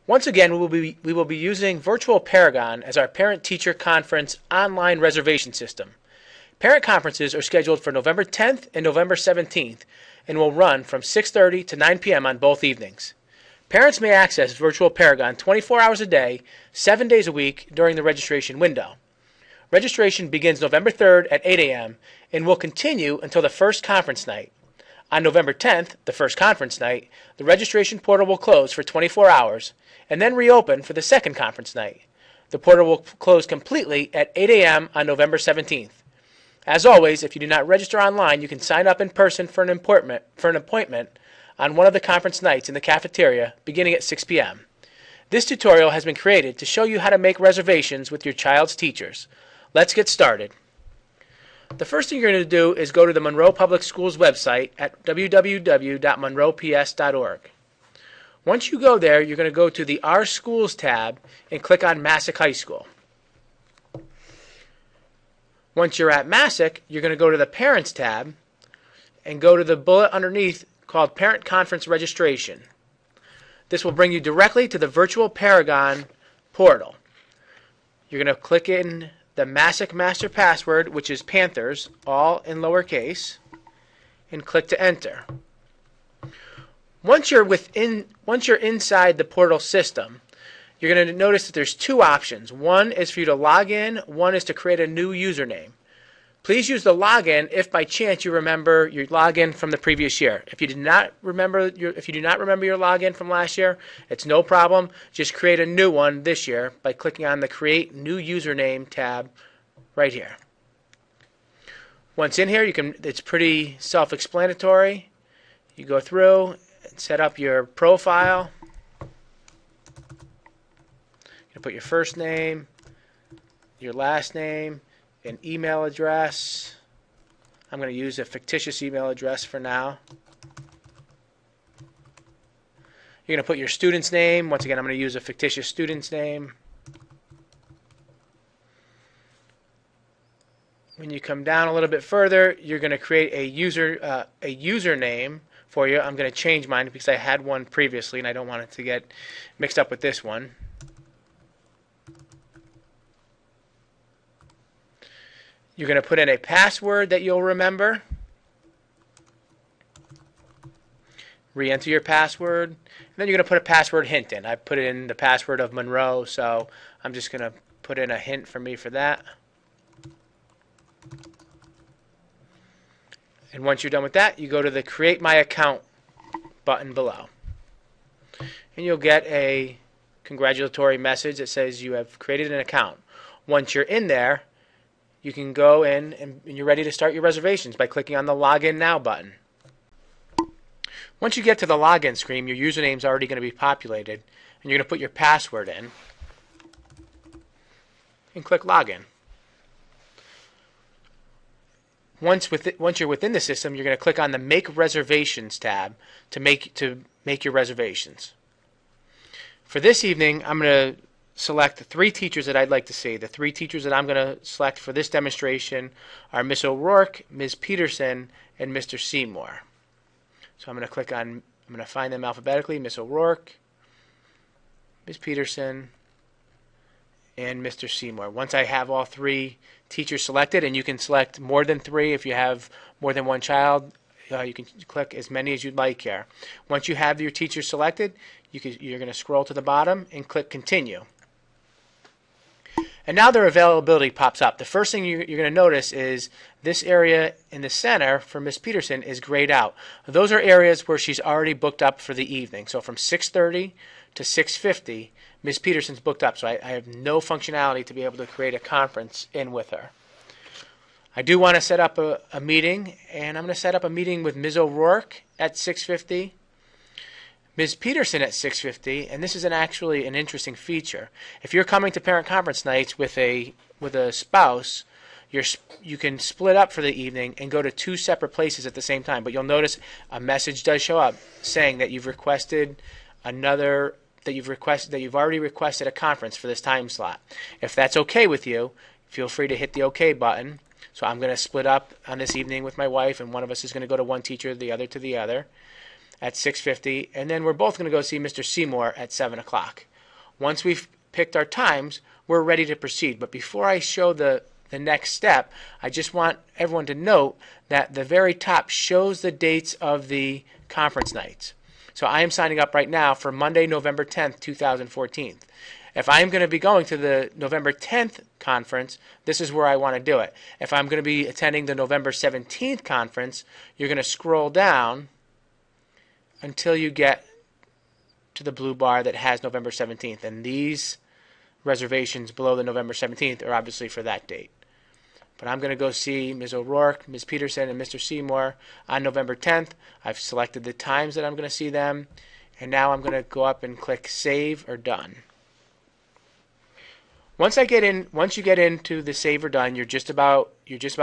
Once again, we will be using Virtual Paragon as our parent-teacher conference online reservation system. Parent conferences are scheduled for November 10th and November 17th and will run from 6:30 to 9 p.m. on both evenings. Parents may access Virtual Paragon 24 hours a day, 7 days a week during the registration window. Registration begins November 3rd at 8 a.m. and will continue until the first conference night. On November 10th, the first conference night, the registration portal will close for 24 hours and then reopen for the second conference night. The portal will close completely at 8 a.m. on November 17th. As always, if you do not register online, you can sign up in person for an appointment on one of the conference nights in the cafeteria beginning at 6 p.m. This tutorial has been created to show you how to make reservations with your child's teachers. Let's get started. The first thing you're going to do is go to the Monroe Public Schools website at www.monroeps.org. Once you go there, you're going to go to the Our Schools tab and click on Massac High School. Once you're at Massac, you're going to go to the Parents tab and go to the bullet underneath called Parent Conference Registration. This will bring you directly to the Virtual Paragon portal. You're going to click in the Massac master password, which is Panthers, all in lowercase, and click to enter. Once you're inside the portal system, you're going to notice that there's two options. One is for you to log in, one is to create a new username. Please use the login if by chance you remember your login from the previous year. If you do not remember your login from last year, it's no problem. Just create a new one this year by clicking on the Create New Username tab right here. Once in here, it's pretty self-explanatory. You go through and set up your profile. You put your first name, your last name, an email address. I'm going to use a fictitious email address for now. You're going to put your student's name. Once again, I'm going to use a fictitious student's name. When you come down a little bit further, you're going to create a username for you. I'm going to change mine because I had one previously and I don't want it to get mixed up with this one. You're going to put in a password that you'll remember. Re-enter your password. And then you're going to put a password hint in. I put in the password of Monroe, so I'm just going to put in a hint for me for that. And once you're done with that, you go to the Create My Account button below. And you'll get a congratulatory message that says you have created an account. Once you're in there, you can go in and you're ready to start your reservations by clicking on the Login Now button. Once you get to the login screen, your username is already going to be populated, and you're going to put your password in and click Login. Once you're within the system, you're going to click on the Make Reservations tab to make your reservations. For this evening, I'm going to select the three teachers that I'd like to see. The three teachers that I'm going to select for this demonstration are Miss O'Rourke, Ms. Peterson, and Mr. Seymour. So I'm going to find them alphabetically: Miss O'Rourke, Ms. Peterson, and Mr. Seymour. Once I have all three teachers selected, and you can select more than three if you have more than one child, you can click as many as you'd like here. Once you have your teachers selected, you're going to scroll to the bottom and click Continue. And now their availability pops up. The first thing you're going to notice is this area in the center for Miss Peterson is grayed out. Those are areas where she's already booked up for the evening. So from 6:30 to 6:50, Miss Peterson's booked up. So I have no functionality to be able to create a conference in with her. I do want to set up a meeting, and I'm going to set up a meeting with Ms. O'Rourke at 6:50. Ms. Peterson at 6:50, and this is actually an interesting feature. If you're coming to parent conference nights with a spouse, you can split up for the evening and go to two separate places at the same time. But you'll notice a message does show up saying that you've already requested a conference for this time slot. If that's okay with you, feel free to hit the OK button. So I'm going to split up on this evening with my wife, and one of us is going to go to one teacher, the other to the other, at 6:50, and then we're both going to go see Mr. Seymour at 7 o'clock. Once we've picked our times, we're ready to proceed. But before I show the next step, I just want everyone to note that the very top shows the dates of the conference nights. So I am signing up right now for Monday, November 10th, 2014. If I'm going to be going to the November 10th conference, this is where I want to do it. If I'm going to be attending the November 17th conference, you're going to scroll down until you get to the blue bar that has November 17th. And these reservations below the November 17th are obviously for that date. But I'm going to go see Ms. O'Rourke, Ms. Peterson, and Mr. Seymour on November 10th. I've selected the times that I'm going to see them. And now I'm going to go up and click Save or Done. Once you get into the Save or Done, you're just about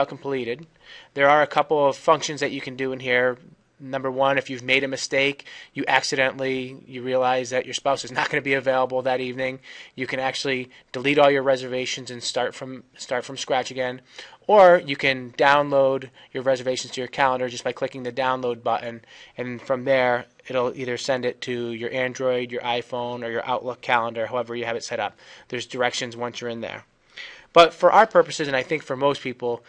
completed. There are a couple of functions that you can do in here. Number one, if you've made a mistake, you realize that your spouse is not going to be available that evening, you can actually delete all your reservations and start from scratch again. Or you can download your reservations to your calendar just by clicking the download button, and from there it'll either send it to your Android, your iPhone, or your Outlook calendar, however you have it set up. There's directions once you're in there. But for our purposes, and I think for most people,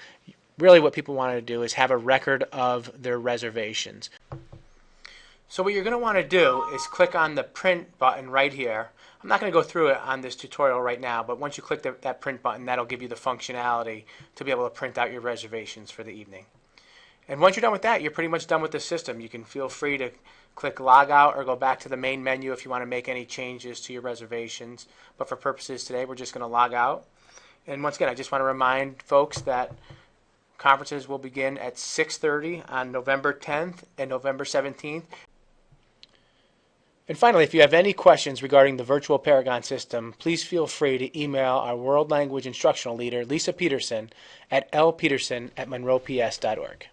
really what people want to do is have a record of their reservations. So what you're going to want to do is click on the print button right here. I'm not going to go through it on this tutorial right now, but once you click that print button, that'll give you the functionality to be able to print out your reservations for the evening. And once you're done with that, you're pretty much done with the system. You can feel free to click log out or go back to the main menu if you want to make any changes to your reservations. But for purposes today, we're just going to log out. And once again, I just want to remind folks that conferences will begin at 6:30 on November 10th and November 17th. And finally, if you have any questions regarding the virtual Paragon system, please feel free to email our World Language Instructional Leader, Lisa Peterson, at lpeterson@monroeps.org.